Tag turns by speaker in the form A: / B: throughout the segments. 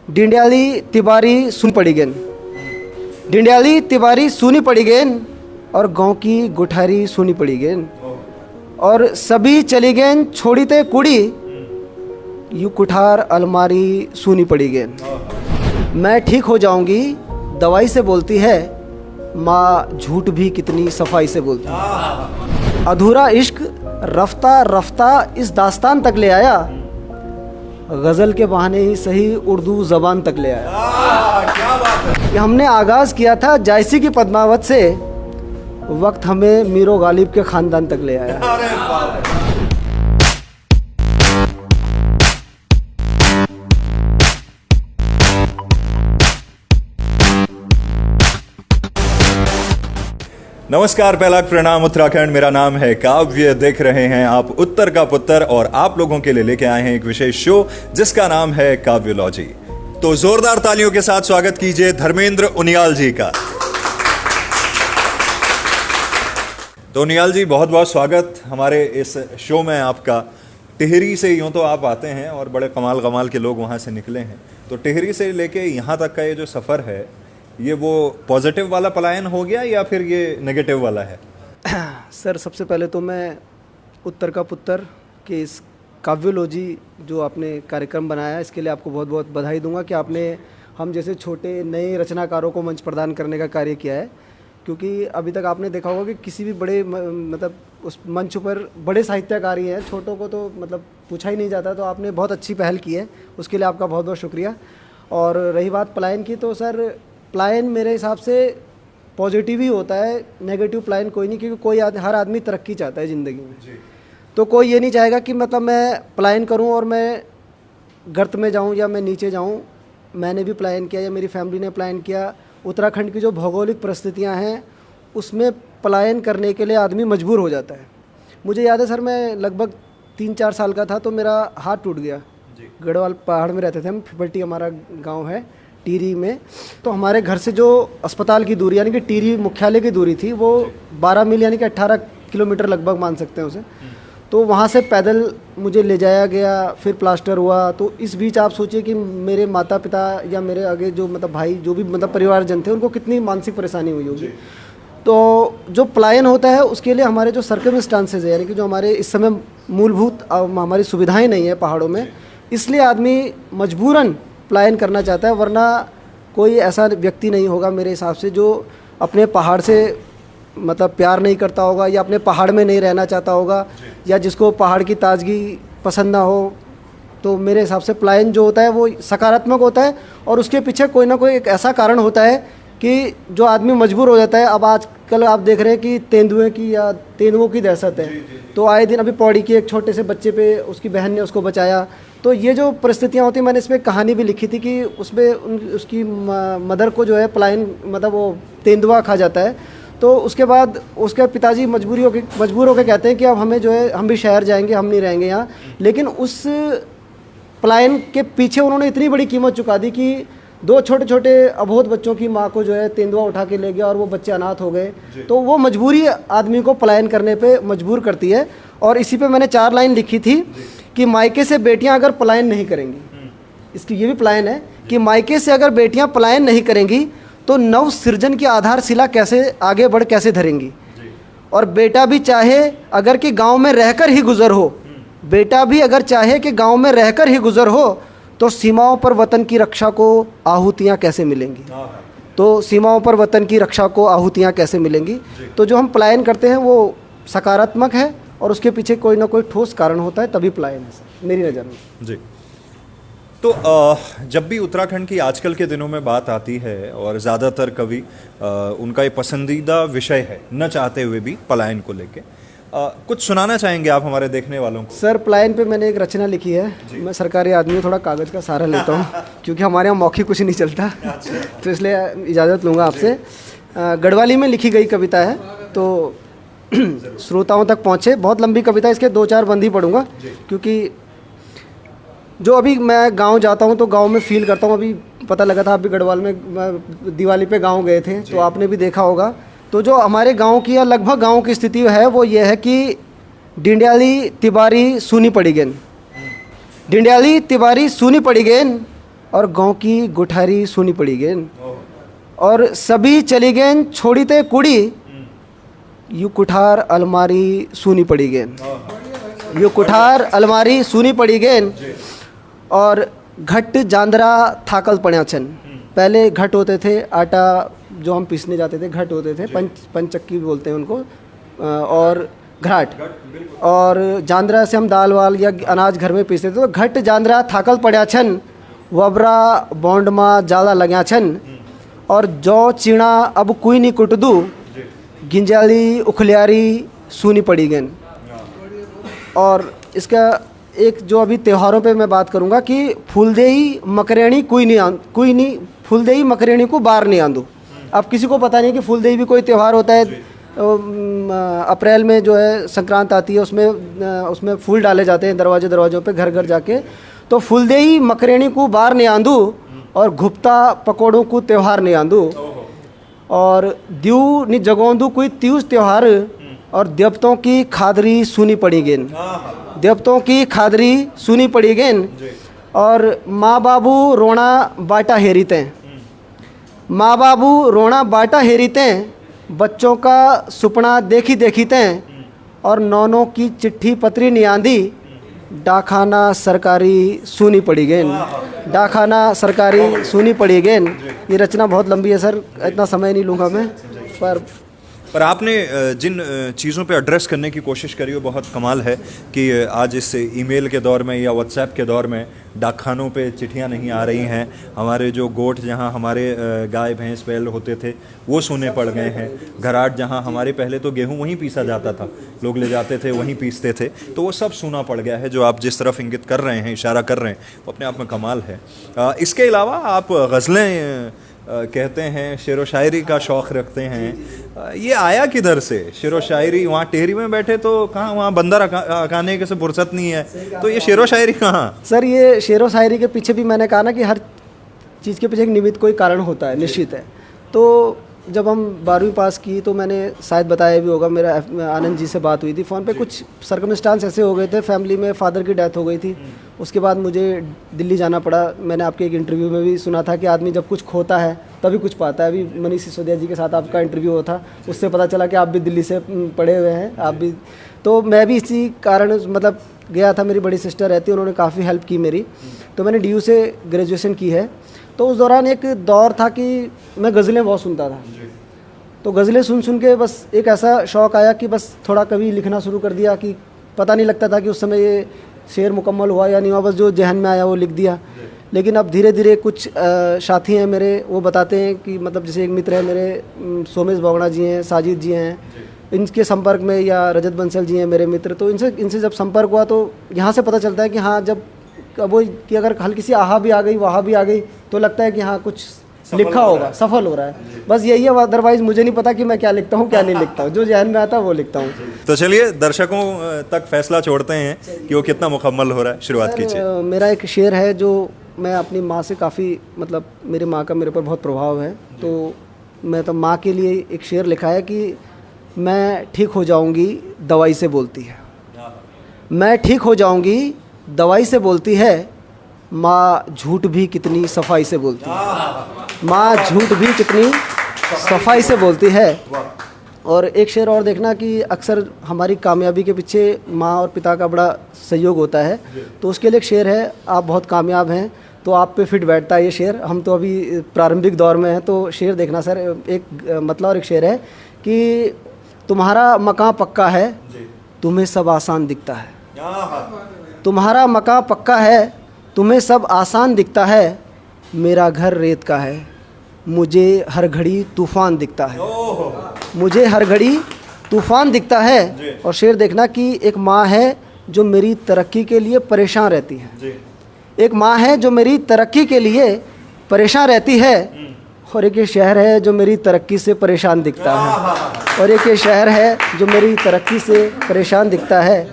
A: डिंडियाली तिबारी सुन पड़ी गेन, डिंडियाली तिबारी सुनी पड़ी गेन, और गांव की गुठारी सुनी पड़ी गेन, और सभी चली गेन छोड़ी ते कुड़ी, यू कुठार अलमारी सुनी पड़ी गेन। मैं ठीक हो जाऊंगी दवाई से बोलती है, माँ झूठ भी कितनी सफाई से बोलती है। अधूरा इश्क रफ्ता रफ्ता इस दास्तान तक ले आया, गज़ल के बहाने ही सही उर्दू ज़बान तक ले आया।
B: क्या बात है।
A: कि हमने आगाज़ किया था जायसी की पद्मावत से, वक्त हमें मीरो गालिब के ख़ानदान तक ले आया।
B: अरे बाप रे। नमस्कार, पहला प्रणाम उत्तराखंड। मेरा नाम है काव्य, देख रहे हैं आप उत्तर का पुत्र, और आप लोगों के लिए लेके आए हैं एक विशेष शो जिसका नाम है काव्योलॉजी। तो जोरदार तालियों के साथ स्वागत कीजिए धर्मेंद्र उनियाल जी का। तो उनियाल जी, बहुत बहुत स्वागत हमारे इस शो में आपका। टिहरी से यूँ तो आप आते हैं और बड़े कमाल कमाल के लोग वहाँ से निकले हैं, तो टिहरी से लेके यहाँ तक का ये जो सफ़र है, ये वो पॉजिटिव वाला पलायन हो गया या फिर ये नेगेटिव वाला है?
A: सर, सबसे पहले तो मैं उत्तर का पुत्र के इस काव्योलॉजी जो आपने कार्यक्रम बनाया, इसके लिए आपको बहुत बहुत बधाई दूंगा कि आपने हम जैसे छोटे नए रचनाकारों को मंच प्रदान करने का कार्य किया है। क्योंकि अभी तक आपने देखा होगा कि किसी भी बड़े मतलब उस मंच पर बड़े साहित्यकार ही हैं, छोटों को तो मतलब पूछा ही नहीं जाता। तो आपने बहुत अच्छी पहल की है, उसके लिए आपका बहुत बहुत शुक्रिया। और रही बात पलायन की, तो सर पलायन मेरे हिसाब से पॉजिटिव ही होता है, नेगेटिव पलायन कोई नहीं। क्योंकि हर आदमी तरक्की चाहता है ज़िंदगी में जी। तो कोई ये नहीं चाहेगा कि मतलब मैं पलायन करूं और मैं गर्त में जाऊं या मैं नीचे जाऊं। मैंने भी पलायन किया या मेरी फैमिली ने पलायन किया। उत्तराखंड की जो भौगोलिक परिस्थितियां हैं उसमें पलायन करने के लिए आदमी मजबूर हो जाता है। मुझे याद है सर, मैं लगभग 3-4 साल का था तो मेरा हाथ टूट गया। गढ़वाल पहाड़ में रहते थे हम, फिपल्टी हमारा गाँव है, टिहरी में। तो हमारे घर से जो अस्पताल की दूरी यानी कि टिहरी मुख्यालय की दूरी थी वो 12 मील यानी कि 18 किलोमीटर लगभग मान सकते हैं उसे। तो वहाँ से पैदल मुझे ले जाया गया, फिर प्लास्टर हुआ। तो इस बीच आप सोचिए कि मेरे माता पिता या मेरे आगे जो मतलब भाई जो भी मतलब परिवारजन थे, उनको कितनी मानसिक परेशानी हुई होगी। तो जो पलायन होता है उसके लिए हमारे जो सर्कमस्टांसेस है, यानी कि जो हमारे इस समय मूलभूत हमारी सुविधाएँ नहीं है पहाड़ों में, इसलिए आदमी मजबूरन पलायन करना चाहता है। वरना कोई ऐसा व्यक्ति नहीं होगा मेरे हिसाब से जो अपने पहाड़ से मतलब प्यार नहीं करता होगा या अपने पहाड़ में नहीं रहना चाहता होगा, या जिसको पहाड़ की ताजगी पसंद ना हो। तो मेरे हिसाब से पलायन जो होता है वो सकारात्मक होता है, और उसके पीछे कोई ना कोई एक ऐसा कारण होता है कि जो आदमी मजबूर हो जाता है। अब आजकल आप देख रहे हैं कि तेंदुए की या तेंदुओं की दहशत है। तो आए दिन अभी पौड़ी की एक छोटे से बच्चे पे उसकी बहन ने उसको बचाया। तो ये जो परिस्थितियाँ होती हैं, मैंने इसमें कहानी भी लिखी थी कि उसमें उसकी मदर को जो है पलायन मतलब वो तेंदुआ खा जाता है। तो उसके बाद उसके पिताजी मजबूर होकर कहते हैं कि अब हमें जो है हम भी शहर जाएंगे, हम नहीं रहेंगे यहाँ। लेकिन उस पलायन के पीछे उन्होंने इतनी बड़ी कीमत चुका दी कि 2 छोटे छोटे अबोध बच्चों की माँ को जो है तेंदुआ उठा के ले गया और वो बच्चे अनाथ हो गए। तो वो मजबूरी आदमी को पलायन करने पे मजबूर करती है। और इसी पे मैंने 4 लाइन लिखी थी कि मायके से बेटियां अगर पलायन नहीं करेंगी, इसकी ये भी पलायन है कि मायके से अगर बेटियां पलायन नहीं करेंगी तो नव सृजन की आधारशिला कैसे आगे बढ़ कैसे धरेंगी। और बेटा भी चाहे अगर कि गाँव में रहकर ही गुजर हो, बेटा भी अगर चाहे कि गाँव में रहकर ही गुजर हो, तो सीमाओं पर वतन की रक्षा को आहुतियाँ कैसे मिलेंगी। तो सीमाओं पर वतन की रक्षा को आहुतियाँ कैसे मिलेंगी। तो जो हम पलायन करते हैं वो सकारात्मक है, और उसके पीछे कोई ना कोई ठोस कारण होता है, तभी पलायन है मेरी नज़र में
B: जी। तो जब भी उत्तराखंड की आजकल के दिनों में बात आती है, और ज़्यादातर कवि उनका ये पसंदीदा विषय है, न चाहते हुए भी पलायन को लेके, कुछ सुनाना चाहेंगे आप हमारे देखने वालों को?
A: सर, पलायन पे मैंने एक रचना लिखी है। मैं सरकारी आदमी हूँ, थोड़ा कागज़ का सहारा लेता हूँ क्योंकि हमारे यहाँ मौखिक कुछ नहीं चलता। तो इसलिए इजाज़त लूँगा आपसे। गढ़वाली में लिखी गई कविता है, तो श्रोताओं तक पहुँचे। बहुत लंबी कविता, इसके 2-4 बंद ही पढ़ूँगा, क्योंकि जो अभी मैं गांव जाता हूं तो गांव में फील करता हूं। अभी पता लगा था, अभी गढ़वाल में दिवाली पे गांव गए थे, तो आपने भी देखा होगा। तो जो हमारे गांव की या लगभग गांव की स्थिति है वो ये है कि डिंडियाली तिबारी सुनी पड़ी गेन, डिंडियाली तिबारी सुनी पड़ी गेन, और गांव की गुठारी सुनी पड़ी गेन, और सभी चली गेन छोड़ी ते कुड़ी, यू कुठार अलमारी सुनी पड़ी गेन, यू कुठार अलमारी सुनी पड़ी गेन। और घट जांदरा थाकल पड़ा छन। पहले घट होते थे, आटा जो हम पीसने जाते थे घट होते थे, पंचक्की बोलते हैं उनको, और घाट, और जांदरा से हम दाल वाल या अनाज घर में पीसते थे। तो घट जांदरा थाकल पड़ा छन, वबरा बॉन्ड में ज़्यादा लग्या छन, और जौ चीणा अब कोई नहीं कुटदू, गिंजाली उखलियारी सूनी पड़ी गन। और इसका एक जो अभी त्योहारों पे मैं बात करूँगा कि फूलदेही मकरेणी कोई नहीं फूलदेही मकरेणी को बार नहीं आंदू। अब किसी को पता नहीं कि फूलदेही भी कोई त्यौहार होता है। अप्रैल में जो है संक्रांत आती है, उसमें फूल डाले जाते हैं दरवाज़ों पे घर घर जाके। तो फूलदेही मकरेणी को बार नहीं आंदू, और घुप्ता पकौड़ों को त्यौहार नहीं आंदू, और द्यू नि जगोंदू कोई त्यूज त्यौहार, और देवतों की खादरी सुनी पड़ी गेन, देवतों की खादरी सुनी पड़ी गेन। और माँ बाबू रोना बाटा हेरीते, माँ बाबू रोना बाटा हेरीते, बच्चों का सुपना देखीते, और नौनों की चिट्ठी पत्री नहीं आंदी, डाखाना सरकारी सुनी पड़ी गेन, डाखाना सरकारी सुनी पड़ी गेन। ये रचना बहुत लंबी है सर, इतना समय नहीं लूँगा मैं,
B: पर आपने जिन चीज़ों पे एड्रेस करने की कोशिश करी वो बहुत कमाल है कि आज इस ईमेल के दौर में या व्हाट्सएप के दौर में डाकखानों पे चिट्ठियां नहीं आ रही हैं, हमारे जो गोठ जहां हमारे गाय भैंस बैल होते थे वो सूने पड़ गए हैं, घराट जहां हमारे पहले तो गेहूं वहीं पीसा जाता था, लोग ले जाते थे वहीं पीसते थे, तो वो सब सूना पड़ गया है। जो आप जिस तरफ इंगित कर रहे हैं, इशारा कर रहे हैं, वो अपने आप में कमाल है। इसके अलावा आप गज़लें कहते हैं, शेर व शायरी का शौक़ रखते हैं, ये आया किधर से? शेर व शायरी वहाँ टेहरी में बैठे तो कहाँ, वहाँ बंदर अकाने के से फुर्सत नहीं है, तो ये शेर व शायरी कहाँ?
A: सर ये शेर व शायरी के पीछे भी मैंने कहा ना कि हर चीज़ के पीछे एक निमित्त कोई कारण होता है, निश्चित है। तो जब हम 12वीं पास की तो मैंने शायद बताया भी होगा, मेरा आनंद जी से बात हुई थी फ़ोन पे, कुछ सर्कमस्टांस ऐसे हो गए थे, फैमिली में फादर की डेथ हो गई थी, उसके बाद मुझे दिल्ली जाना पड़ा। मैंने आपके एक इंटरव्यू में भी सुना था कि आदमी जब कुछ खोता है तभी कुछ पाता है। अभी मनीष सिसोदिया जी के साथ आपका इंटरव्यू हुआ था, उससे पता चला कि आप भी दिल्ली से पढ़े हुए हैं, आप भी। तो मैं भी इसी कारण मतलब गया था, मेरी बड़ी सिस्टर रहती है, उन्होंने काफ़ी हेल्प की मेरी, तो मैंने DU से ग्रेजुएशन की है। तो उस दौरान एक दौर था कि मैं गज़लें बहुत सुनता था, तो गज़लें सुन के बस एक ऐसा शौक़ आया कि बस थोड़ा कभी लिखना शुरू कर दिया, कि पता नहीं लगता था कि उस समय ये शेर मुकम्मल हुआ या नहीं हुआ, बस जो जहन में आया वो लिख दिया। लेकिन अब धीरे धीरे कुछ साथी हैं मेरे, वो बताते हैं कि मतलब जैसे एक मित्र है मेरे, सोमेश बोगड़ा जी हैं, साजिद जी हैं, इनके संपर्क में, या रजत बंसल जी हैं मेरे मित्र, तो इनसे जब संपर्क हुआ तो यहाँ से पता चलता है कि हाँ, जब वो कि अगर हल्की सी आहा भी आ गई, वहाँ भी आ गई, तो लगता है कि हाँ कुछ लिखा होगा, सफल हो रहा है, बस यही है। अदरवाइज मुझे नहीं पता कि मैं क्या लिखता हूँ क्या नहीं लिखता हूँ, जो जहन में आता है वो लिखता हूँ।
B: तो चलिए दर्शकों तक फैसला छोड़ते हैं कि वो कितना मुकम्मल हो रहा है, शुरुआत कीजिए।
A: मेरा एक शेर है जो मैं अपनी माँ से काफ़ी, मतलब मेरी माँ का मेरे पर बहुत प्रभाव है, तो मैं तो माँ के लिए एक शेर लिखा है कि मैं ठीक हो जाऊँगी दवाई से बोलती है, मैं ठीक हो जाऊँगी दवाई से बोलती है, माँ झूठ भी कितनी सफाई से बोलती है, माँ झूठ भी कितनी सफाई से बोलती है। और एक शेर और देखना कि अक्सर हमारी कामयाबी के पीछे माँ और पिता का बड़ा सहयोग होता है, तो उसके लिए एक शेर है, आप बहुत कामयाब हैं, तो आप पे फिट बैठता है ये शेर। हम तो अभी प्रारंभिक दौर में हैं, तो शेर देखना सर, एक मतलब और एक शेर है कि तुम्हारा मकान पक्का है, तुम्हें सब आसान दिखता है, तुम्हारा मकान पक्का है, तुम्हें सब आसान दिखता है, मेरा घर रेत का है, मुझे हर घड़ी तूफ़ान दिखता है, मुझे हर घड़ी तूफ़ान दिखता है। और शेर देखना कि एक माँ है जो मेरी तरक्की के लिए परेशान रहती है, एक माँ है जो मेरी तरक्की के लिए परेशान रहती है, और एक ये शहर है जो मेरी तरक्की से परेशान दिखता है, और एक ये शहर है जो मेरी तरक्की से परेशान दिखता है।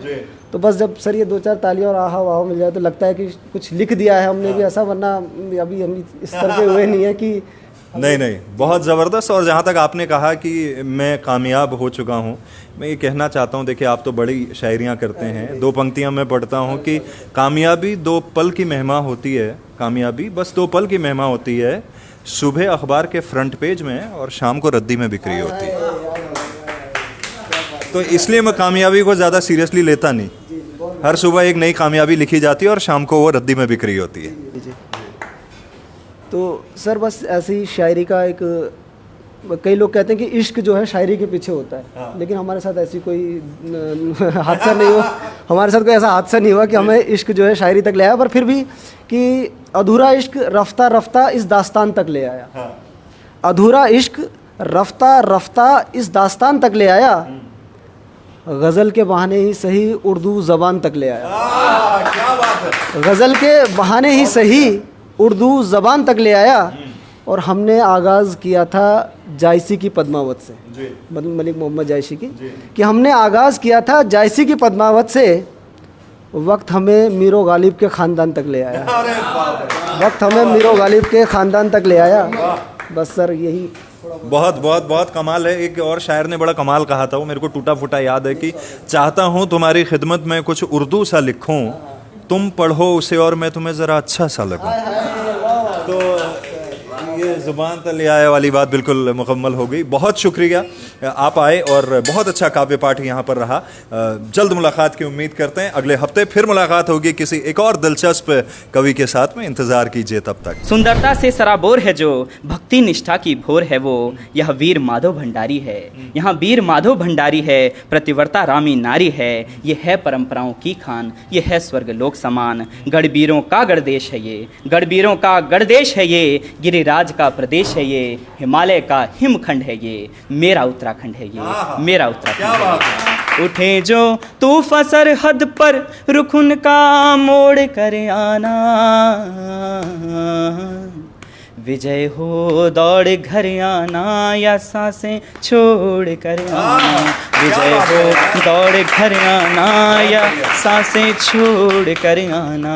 A: तो बस जब सर ये 2-4 तालियां और आहा वाह मिल जाए तो लगता है कि कुछ लिख दिया है हमने भी ऐसा, वरना अभी हम इस तरह के हुए नहीं है कि
B: नहीं नहीं, बहुत ज़बरदस्त। और जहाँ तक आपने कहा कि मैं कामयाब हो चुका हूँ, मैं ये कहना चाहता हूँ, देखिए आप तो बड़ी शायरियाँ करते हैं, दो पंक्तियाँ मैं पढ़ता हूँ कि कामयाबी दो पल की मेहमा होती है, कामयाबी बस दो पल की मेहमा होती है, सुबह अखबार के फ्रंट पेज में और शाम को रद्दी में बिक्री होती है। तो इसलिए मैं कामयाबी को ज़्यादा सीरियसली लेता नहीं। हर सुबह एक नई कामयाबी लिखी जाती है और शाम को वो रद्दी में बिक्री होती है।
A: जी। तो सर बस ऐसी शायरी का एक, कई लोग कहते हैं कि इश्क जो है शायरी के पीछे होता है, लेकिन हमारे साथ ऐसी कोई हादसा नहीं हुआ, हमारे साथ कोई ऐसा हादसा नहीं हुआ कि हमें इश्क जो है शायरी तक ले आया, पर फिर भी कि अधूरा इश्क रफ्ता रफ्ता इस दास्तान तक ले आया, अधूरा इश्क रफ्ता रफ्ता इस दास्तान तक ले आया, गज़ल के बहाने ही सही उर्दू ज़बान तक ले आया।
B: क्या बात है।
A: गज़ल के बहाने ही सही उर्दू ज़बान तक ले आया, और हमने आगाज़ किया था जायसी की पद्मावत से, मलिक मोहम्मद जायसी की, कि हमने आगाज़ किया था जायसी की पद्मावत से, वक्त हमें मीरो गालिब के ख़ानदान तक ले आया, वक्त हमें मीरो गालिब के ख़ानदान तक ले आया। बस सर यही।
B: बहुत बहुत बहुत कमाल है। एक और शायर ने बड़ा कमाल कहा था, वो मेरे को टूटा फूटा याद है कि चाहता हूँ तुम्हारी खिदमत में कुछ उर्दू सा लिखूं, तुम पढ़ो उसे और मैं तुम्हें ज़रा अच्छा सा लगूं। तो ये ज़ुबान तले आए वाली बात बिल्कुल मुकम्मल हो गई। बहुत शुक्रिया आप आए और बहुत अच्छा काव्य पाठ यहाँ पर रहा। जल्द मुलाकात की उम्मीद करते हैं। अगले हफ्ते फिर मुलाकात होगी किसी एक और दिलचस्प कवि के साथ में। इंतज़ार कीजिए तब तक।
C: सुंदरता से सराबोर है जो, भक्ति निष्ठा की भोर है वो, यह वीर माधव भंडारी है, यहाँ वीर माधव भंडारी है, प्रतिवर्ता रामी नारी है, ये है परंपराओं की खान, ये है स्वर्ग लोक समान, गढ़बीरों का गढ़देश है ये, गढ़बीरों का गढ़देश है ये, गिरिराज का प्रदेश है ये, हिमालय का हिमखंड है ये, मेरा उत्तराखंड है ये, मेरा उत्तराखंड है ये। उठे जो तूफा सरहद पर रुखुन का मोड़ कर आना, विजय हो दौड़ घर आना या सांसें छोड़ कर आना, विजय हो दौड़ घर आना या सांसें छोड़ कर आना।